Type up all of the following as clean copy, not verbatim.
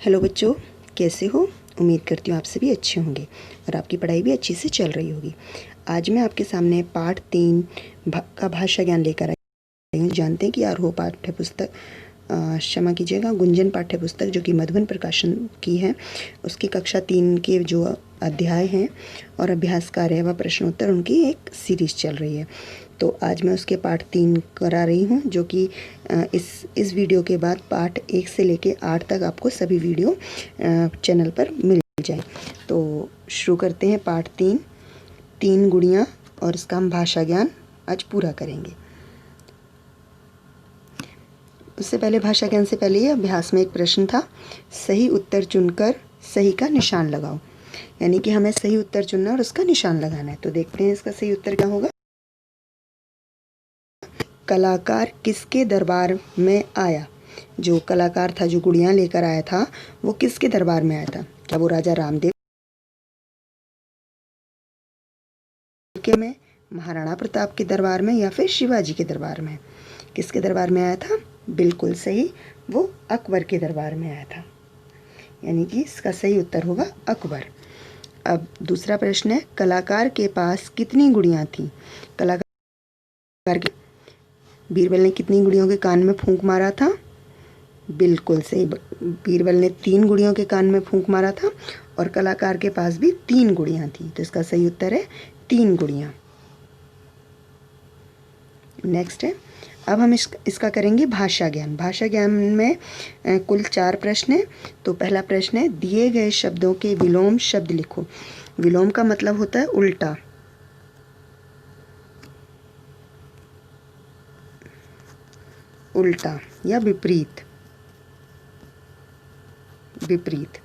Hello बच्चों, कैसे हो? उम्मीद करती हूँ आप सभी अच्छे होंगे और आपकी पढ़ाई भी अच्छी से चल रही होगी। आज मैं आपके सामने पाठ 3 का भाषा ज्ञान लेकर आई हूँ। जानते हैं कि आरोह पाठ्य पुस्तक क्षमा कीजिएगा, गुंजन पाठ्य पुस्तक जो कि मधुबन प्रकाशन की है, उसकी कक्षा 3 के जो अध्याय हैं और अभ्यास कार्य व प्रश्नोत्तर, उनकी एक सीरीज़ चल रही है। तो आज मैं उसके पाठ 3 करा रही हूँ, जो कि इस वीडियो के बाद पाठ 1 से लेके 8 तक आपको सभी वीडियो चैनल पर मिल जाए। तो शुरू करते हैं पाठ 3 गुड़ियाँ, और इसका हम भाषा ज्ञान आज पूरा करेंगे। उससे पहले भाषा ज्ञान से पहले अभ्यास में एक प्रश्न था, सही उत्तर चुनकर सही का निशान लगाओ। यानी कि हमें सही उत्तर चुनना और उसका निशान लगाना है। तो देखते हैं इसका सही उत्तर क्या होगा। कलाकार किसके दरबार में आया? जो कलाकार था, जो गुड़ियाँ लेकर आया था, वो किसके दरबार में आया था? क्या वो राजा रामदेव के में, महाराणा प्रताप के दरबार में, या फिर शिवाजी के दरबार में? किसके दरबार में आया था? बिल्कुल सही, वो अकबर के दरबार में आया था। यानी कि इसका सही उत्तर होगा अकबर। अब दूसरा प्रश्न है, कलाकार के पास कितनी गुड़ियाँ थीं? कलाकार के बीरबल ने कितनी गुड़ियों के कान में फूंक मारा था? बिल्कुल सही, बीरबल ने 3 गुड़ियों के कान में फूंक मारा था, और कलाकार के पास भी 3 गुड़ियाँ थी। तो इसका सही उत्तर है 3 गुड़ियाँ। नेक्स्ट है, अब हम इसका करेंगे भाषा ज्ञान। भाषा ज्ञान में कुल 4 प्रश्न हैं। तो पहला प्रश्न है, दिए गए शब्दों के विलोम शब्द लिखो। विलोम का मतलब होता है उल्टा। उल्टा या विपरीत। विपरीत,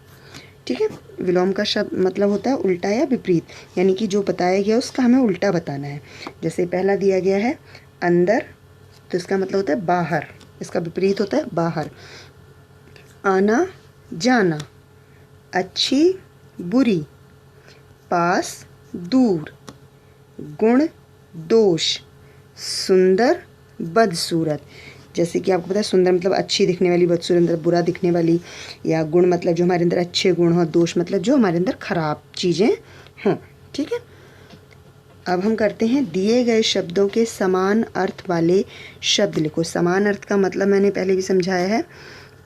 ठीक है। विलोम का शब्द मतलब होता है उल्टा या विपरीत, यानी कि जो बताया गया उसका हमें उल्टा बताना है। जैसे पहला दिया गया है अंदर, तो इसका मतलब होता है बाहर, इसका विपरीत होता है बाहर। आना जाना, अच्छी बुरी, पास दूर, गुण दोष, सुंदर बदसूरत। जैसे कि आपको पता है, सुंदर मतलब अच्छी दिखने वाली, बदसूरत मतलब बुरा दिखने वाली, या गुण मतलब जो हमारे अंदर अच्छे गुण हो, दोष मतलब जो हमारे अंदर खराब चीज़ें हों, ठीक है। अब हम करते हैं, दिए गए शब्दों के समान अर्थ वाले शब्द लिखो। समान अर्थ का मतलब मैंने पहले भी समझाया है,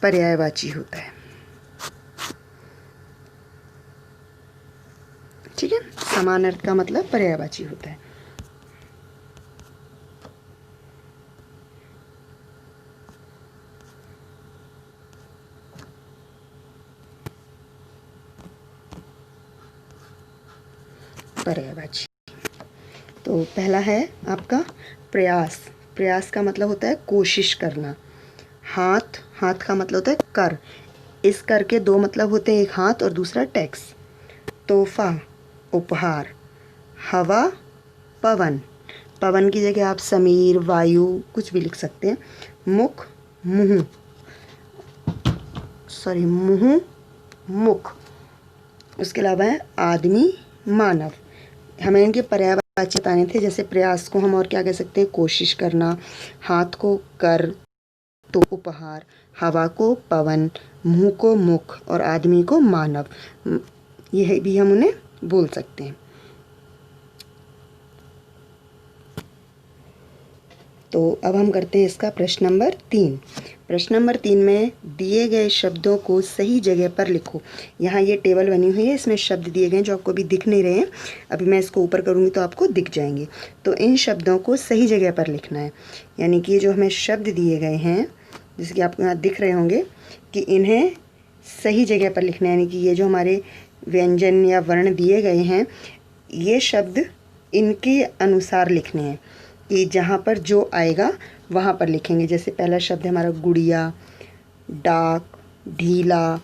पर्यायवाची होता है, ठीक है। समान अर्थ का मतलब पर्यायवाची होता है। पर्यायवाची। तो पहला है आपका प्रयास। प्रयास का मतलब होता है कोशिश करना। हाथ, हाथ का मतलब होता है कर। इस कर के 2 मतलब होते हैं, एक हाथ और दूसरा टैक्स। तोहफा, उपहार। हवा, पवन। पवन की जगह आप समीर, वायु कुछ भी लिख सकते हैं। मुख, मुंह, सॉरी मुंह, मुख। उसके अलावा है आदमी, मानव। हमें इनके पर्यायवाची बताने थे। जैसे प्रयास को हम और क्या कह सकते हैं? कोशिश करना। हाथ को कर, तो उपहार। हवा को पवन, मुंह को मुख, और आदमी को मानव। यह भी हम उन्हें बोल सकते हैं। तो अब हम करते हैं इसका प्रश्न नंबर 3। प्रश्न नंबर 3 में दिए गए शब्दों को सही जगह पर लिखो। यहाँ ये टेबल बनी हुई है, इसमें शब्द दिए गए हैं जो आपको अभी दिख नहीं रहे हैं। अभी मैं इसको ऊपर करूँगी तो आपको दिख जाएंगे। तो इन शब्दों को सही जगह पर लिखना है। यानी कि ये जो हमें शब्द दिए गए हैं, जैसे कि आपको यहाँ दिख रहे होंगे, कि इन्हें सही जगह पर लिखना है। यानी कि ये जो हमारे व्यंजन या वर्ण दिए गए हैं, ये शब्द इनके अनुसार लिखने हैं, कि जहाँ पर जो आएगा वहाँ पर लिखेंगे। जैसे पहला शब्द है हमारा गुड़िया, डाक, ढीला,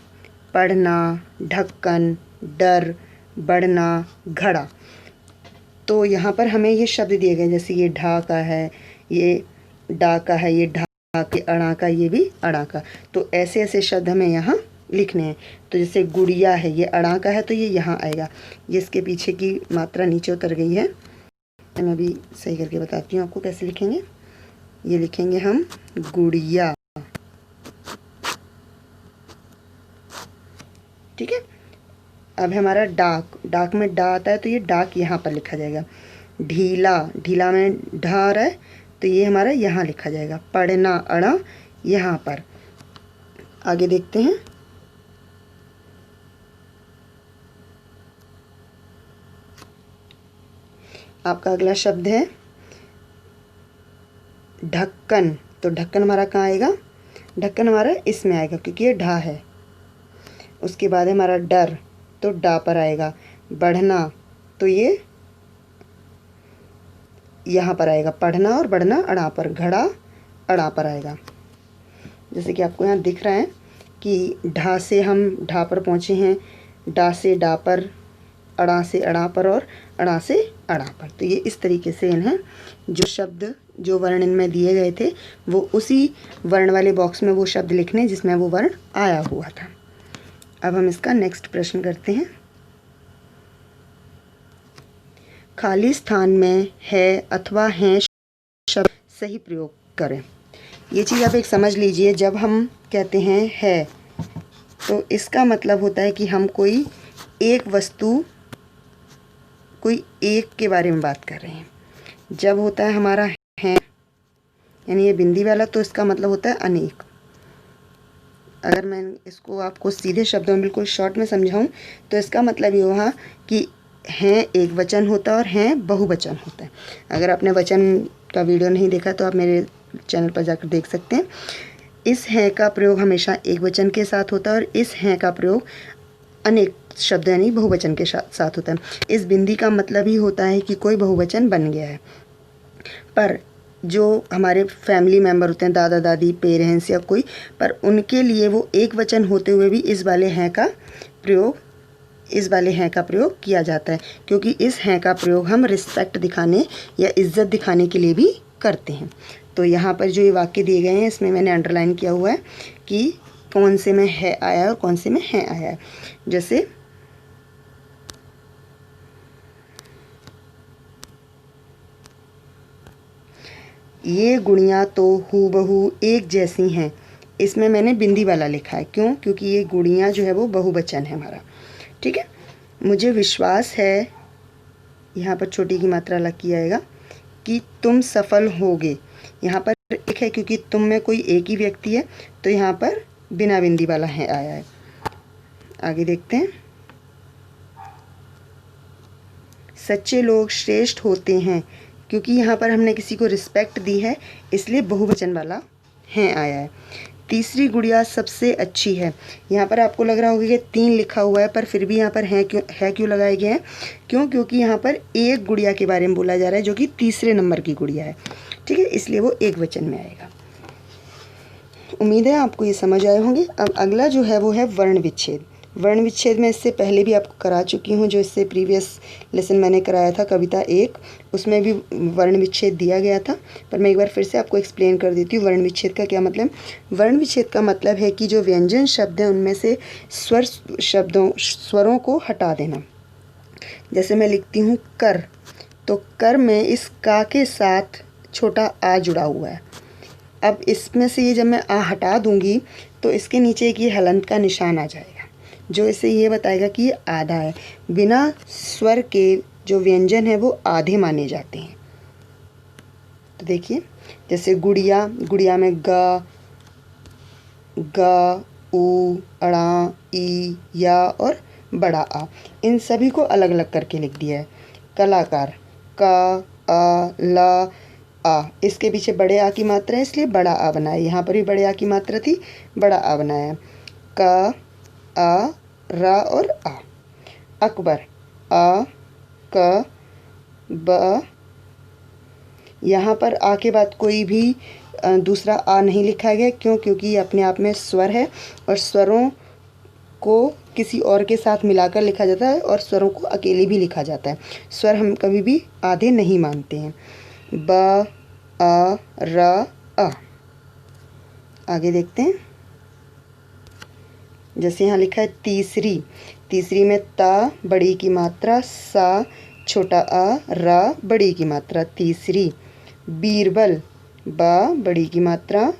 पढ़ना, ढक्कन, डर, बढ़ना, घड़ा। तो यहाँ पर हमें ये शब्द दिए गए, जैसे ये ढा का है, ये डा का है, ये ढा के अड़ा का, ये भी अड़ा का। तो ऐसे ऐसे शब्द हमें यहाँ लिखने हैं। तो जैसे गुड़िया है, ये अड़ा का है, तो ये यहाँ आएगा। ये इसके पीछे की मात्रा नीचे उतर गई है। मैं अभी सही करके बताती हूँ आपको कैसे लिखेंगे। ये लिखेंगे हम गुड़िया, ठीक है। अब हमारा डाक, डाक में डा आता है तो ये डाक यहाँ पर लिखा जाएगा। ढीला, ढीला में ढा आ रहा है तो ये हमारा यहाँ लिखा जाएगा। पढ़ना, अड़ा यहाँ पर। आगे देखते हैं। आपका अगला शब्द है ढक्कन। तो ढक्कन हमारा कहाँ आएगा? ढक्कन हमारा इसमें आएगा क्योंकि ये ढा है। उसके बाद हमारा डर, तो डा पर आएगा। बढ़ना, तो ये यहाँ पर आएगा। पढ़ना और बढ़ना अड़ा पर, घड़ा अड़ा पर आएगा। जैसे कि आपको यहाँ दिख रहा है कि ढा से हम ढा पर पहुँचे हैं, डा से डा पर, अड़ा से अड़ा पर और अड़ा से अड़ा पर। तो ये इस तरीके से इन्हें जो शब्द, जो वर्ण इनमें दिए गए थे वो उसी वर्ण वाले बॉक्स में वो शब्द लिखने जिसमें वो वर्ण आया हुआ था। अब हम इसका नेक्स्ट प्रश्न करते हैं। खाली स्थान में है अथवा हैं शब्द सही प्रयोग करें। ये चीज़ आप एक समझ लीजिए। जब हम कहते हैं है तो इसका मतलब होता है कि हम कोई एक वस्तु, कोई एक के बारे में बात कर रहे हैं। जब होता है हमारा है यानी ये बिंदी वाला, तो इसका मतलब होता है अनेक। अगर मैं इसको आपको सीधे शब्दों में बिल्कुल शॉर्ट में समझाऊं तो इसका मतलब ये हुआ कि हैं एक वचन होता है और हैं बहुवचन होता है। अगर आपने वचन का वीडियो नहीं देखा तो आप मेरे चैनल पर जाकर देख सकते हैं। इस हैं का प्रयोग हमेशा एक वचन के साथ होता है और इस हैं का प्रयोग अनेक शब्द यानी बहुवचन के साथ होता है। इस बिंदी का मतलब ही होता है कि कोई बहुवचन बन गया है। पर जो हमारे फैमिली मेम्बर होते हैं, दादा दादी, पेरेंट्स या कोई, पर उनके लिए वो एक वचन होते हुए भी इस वाले हैं का प्रयोग किया जाता है, क्योंकि इस हैं का प्रयोग हम रिस्पेक्ट दिखाने या इज्जत दिखाने के लिए भी करते हैं। तो यहाँ पर जो ये वाक्य दिए गए हैं इसमें मैंने अंडरलाइन किया हुआ है कि कौन से में है आया है और कौन से में है आया है। जैसे ये गुड़ियाँ तो हूबहू एक जैसी हैं, इसमें मैंने बिंदी वाला लिखा है। क्यों? क्योंकि ये गुड़ियाँ जो है वो बहुवचन है हमारा। ठीक है। मुझे विश्वास है, यहाँ पर छोटी की मात्रा अलग किया जाएगा, कि तुम सफल होगे। यहाँ पर एक है क्योंकि तुम में कोई एक ही व्यक्ति है, तो यहाँ पर बिना बिंदी वाला है आया है। आगे देखते हैं। सच्चे लोग श्रेष्ठ होते हैं, क्योंकि यहाँ पर हमने किसी को रिस्पेक्ट दी है इसलिए बहुवचन वाला है आया है। तीसरी गुड़िया सबसे अच्छी है। यहाँ पर आपको लग रहा होगा कि 3 लिखा हुआ है, पर फिर भी यहाँ पर है क्यों लगाए गए हैं? क्यों? क्योंकि यहाँ पर एक गुड़िया के बारे में बोला जा रहा है जो कि तीसरे नंबर की गुड़िया है। ठीक है, इसलिए वो एक वचन में आएगा। उम्मीद है आपको ये समझ आए होंगे। अब अगला जो है वो है वर्ण विच्छेद। वर्ण विच्छेद में इससे पहले भी आपको करा चुकी हूँ, जो इससे प्रीवियस लेसन मैंने कराया था कविता 1, उसमें भी वर्ण विच्छेद दिया गया था। पर मैं एक बार फिर से आपको एक्सप्लेन कर देती हूँ वर्ण विच्छेद का क्या मतलब। वर्ण विच्छेद का मतलब है कि जो व्यंजन शब्द हैं उनमें से स्वरों को हटा देना। जैसे मैं लिखती हूँ कर, तो कर में इस का के साथ छोटा आ जुड़ा हुआ है। अब इसमें से ये जब मैं आ हटा दूँगी तो इसके नीचे एक ये हलंत का निशान आ जाएगा, जो इसे ये बताएगा कि ये आधा है। बिना स्वर के जो व्यंजन है वो आधे माने जाते हैं। तो देखिए, जैसे गुड़िया, गुड़िया में ग, उ, अड़ा, ई, या और बड़ा आ, इन सभी को अलग अलग करके लिख दिया है। कलाकार, का, आ, ला, आ, इसके पीछे बड़े आ की मात्रा है इसलिए बड़ा आ बनाया। यहाँ पर भी बड़े आ की मात्रा थी, बड़ा आ बनाया। का, आ, रा और आ। अकबर, आ, क, ब। यहाँ पर आ के बाद कोई भी दूसरा आ नहीं लिखा गया। क्यों? क्योंकि ये अपने आप में स्वर है और स्वरों को किसी और के साथ मिलाकर लिखा जाता है और स्वरों को अकेले भी लिखा जाता है। स्वर हम कभी भी आधे नहीं मानते हैं। ब, आ, रा, आ। आगे देखते हैं। जैसे यहाँ लिखा है तीसरी, तीसरी में ता बड़ी की मात्रा, सा छोटा आ, रा बड़ी की मात्रा, तीसरी। बीरबल, बा बड़ी की मात्रा,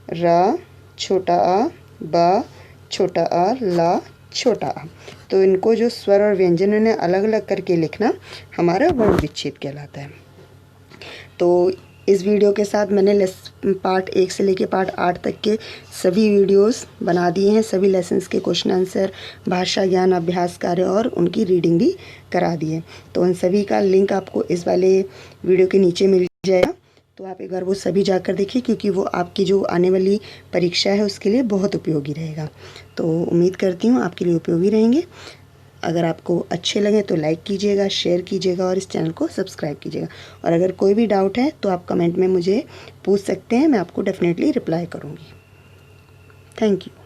रा छोटा आ, बा छोटा आ, ला छोटा आ। तो इनको जो स्वर और व्यंजन इन्हें अलग अलग करके लिखना हमारा वर्ण विच्छेद कहलाता है। तो इस वीडियो के साथ मैंने पार्ट 1 से लेके पार्ट 8 तक के सभी वीडियोस बना दिए हैं। सभी लेसन्स के क्वेश्चन आंसर, भाषा ज्ञान अभ्यास कार्य और उनकी रीडिंग भी करा दी है। तो उन सभी का लिंक आपको इस वाले वीडियो के नीचे मिल जाएगा। तो आप एक बार वो सभी जाकर देखिए, क्योंकि वो आपकी जो आने वाली परीक्षा है उसके लिए बहुत उपयोगी रहेगा। तो उम्मीद करती हूँ आपके लिए उपयोगी रहेंगे। अगर आपको अच्छे लगे तो लाइक कीजिएगा, शेयर कीजिएगा और इस चैनल को सब्सक्राइब कीजिएगा। और अगर कोई भी डाउट है तो आप कमेंट में मुझे पूछ सकते हैं, मैं आपको डेफिनेटली रिप्लाई करूँगी। Thank you.